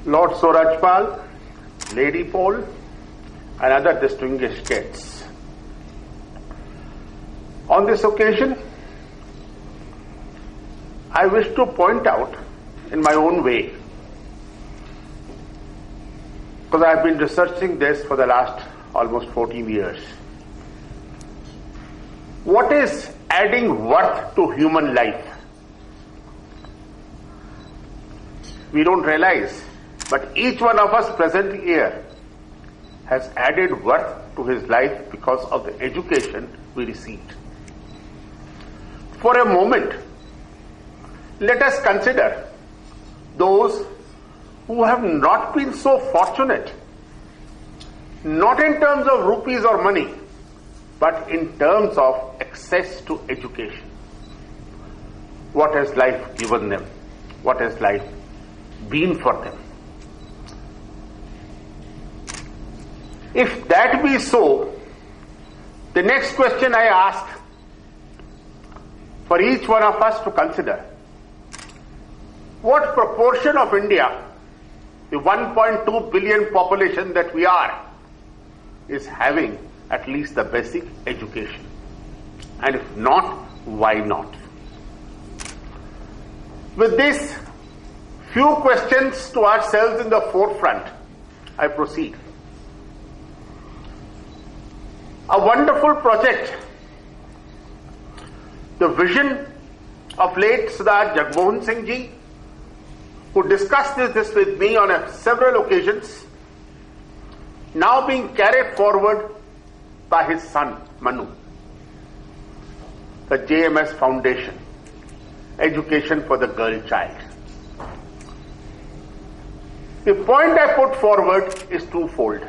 Lord Surajpal, Lady Paul, and other distinguished guests. On this occasion, I wish to point out in my own way, because I have been researching this for the last almost 14 years. What is adding worth to human life? We don't realize, but each one of us present here has added worth to his life because of the education we received. For a moment, let us consider those who have not been so fortunate, not in terms of rupees or money, but in terms of access to education. What has life given them? What has life been for them? If that be so, the next question I ask for each one of us to consider: what proportion of India, the 1.2 billion population that we are, is having at least the basic education? And if not, why not? With these few questions to ourselves in the forefront, I proceed. A wonderful project, the vision of late Sardar Jagmohan Singh Ji, who discussed this with me on several occasions, now being carried forward by his son Manu. The JMS Foundation, Education for the Girl Child. The point I put forward is twofold.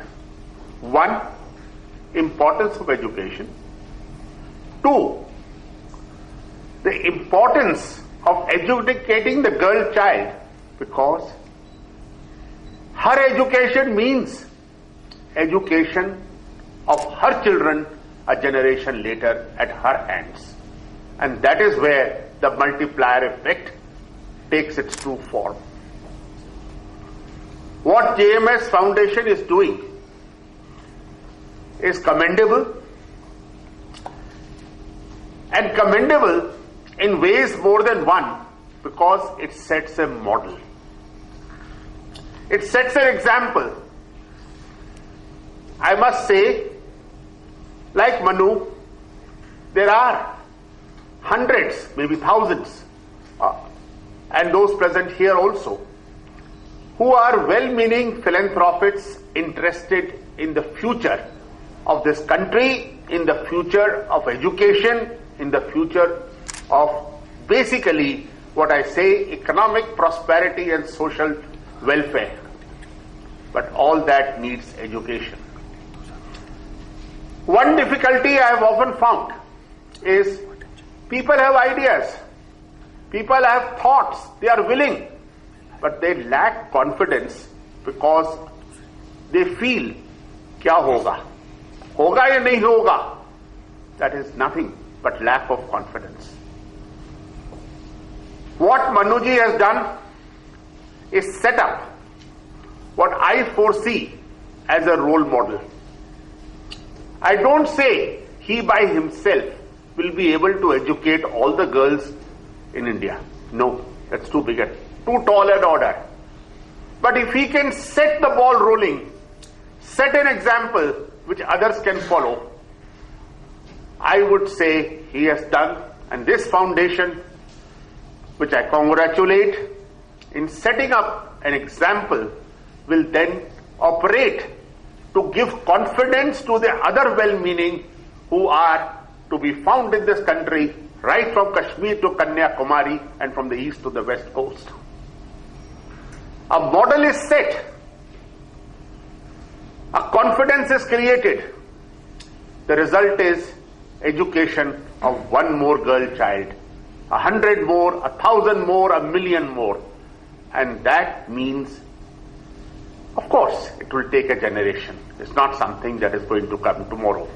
One, importance of education. Two, the importance of educating the girl child, because her education means education of her children a generation later at her hands. And that is where the multiplier effect takes its true form. What JMS Foundation is doing is commendable, and commendable in ways more than one, because it sets a model. It sets an example. I must say, like Manu, there are hundreds, maybe thousands, and those present here also, who are well-meaning philanthropists interested in the future of this country, in the future of education, in the future of basically what I say, economic prosperity and social welfare. But all that needs education. One difficulty I have often found is people have ideas, people have thoughts, they are willing, but they lack confidence because they feel, kya hoga? Hoga ya nahi hoga? That is nothing but lack of confidence. What Manuji has done is set up what I foresee as a role model. I don't say he by himself will be able to educate all the girls in India. No, that's too big, too tall an order. But if he can set the ball rolling, set an example which others can follow, I would say he has done. And this foundation, which I congratulate, in setting up an example, will then operate to give confidence to the other well-meaning who are to be found in this country, right from Kashmir to Kanyakumari and from the east to the west coast. A model is set, a confidence is created. The result is education of one more girl child, 100 more, 1,000 more, 1,000,000 more. And that means, of course, it will take a generation. It's not something that is going to come tomorrow.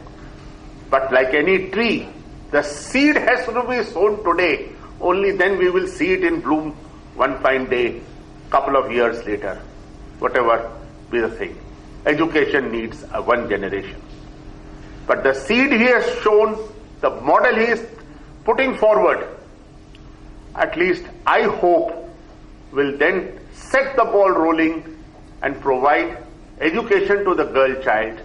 But like any tree, the seed has to be sown today. Only then we will see it in bloom one fine day, couple of years later. whatever be the thing. Education needs one generation. But the seed he has shown, the model he is putting forward, at least I hope will then set the ball rolling and provide education to the girl child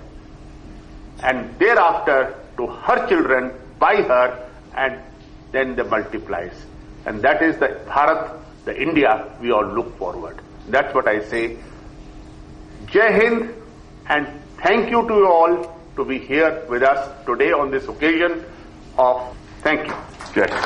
and thereafter to her children by her, and then they multiplies. And that is the Bharat, the India we all look forward. That's what I say. Jai Hind, and thank you to you all to be here with us today on this occasion of thank you. Jai Hind.